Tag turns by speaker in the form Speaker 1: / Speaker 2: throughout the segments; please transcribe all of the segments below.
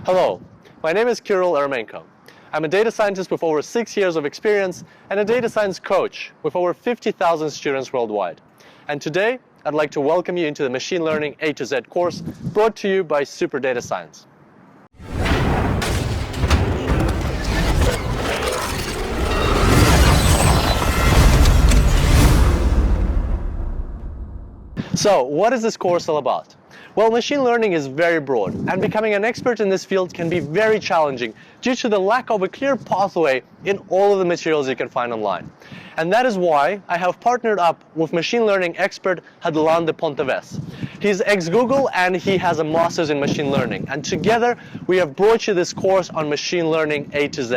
Speaker 1: Hello, my name is Kirill Eremenko. I'm a data scientist with over 6 years of experience and a data science coach with over 50,000 students worldwide. And today, I'd like to welcome you into the Machine Learning A to Z course brought to you by Super Data Science. So, what is this course all about? Well, machine learning is very broad, and becoming an expert in this field can be very challenging due to the lack of a clear pathway in all of the materials you can find online. And that is why I have partnered up with machine learning expert Hadelin de Ponteves. He's ex-Google and he has a master's in machine learning. And together we have brought you this course on machine learning A to Z.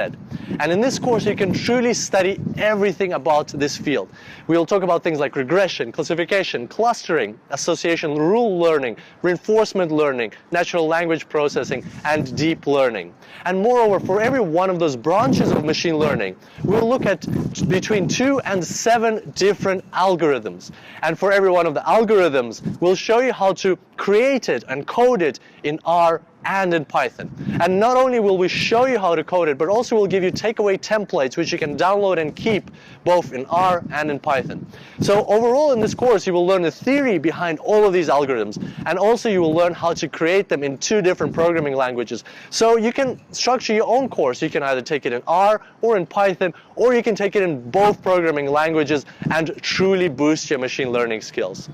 Speaker 1: And in this course you can truly study everything about this field. We'll talk about things like regression, classification, clustering, association rule learning, reinforcement learning, natural language processing, and deep learning. And moreover, for every one of those branches of machine learning, we'll look at between 2 and 7 different algorithms. And for every one of the algorithms, we'll show you how to create it and code it in R and in Python. And not only will we show you how to code it, but also we'll give you takeaway templates which you can download and keep both in R and in Python. So overall in this course you will learn the theory behind all of these algorithms, and also you will learn how to create them in 2 different programming languages. So you can structure your own course. You can either take it in R or in Python, or you can take it in both programming languages and truly boost your machine learning skills.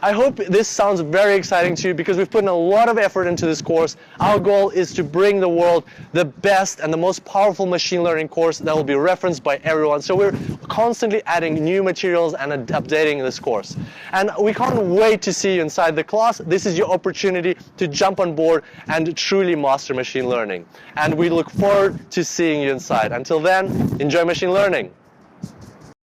Speaker 1: I hope this sounds very exciting to you because we've put in a lot of effort into this course. Our goal is to bring the world the best and the most powerful machine learning course that will be referenced by everyone. So we're constantly adding new materials and updating this course. And we can't wait to see you inside the class. This is your opportunity to jump on board and truly master machine learning. And we look forward to seeing you inside. Until then, enjoy machine learning.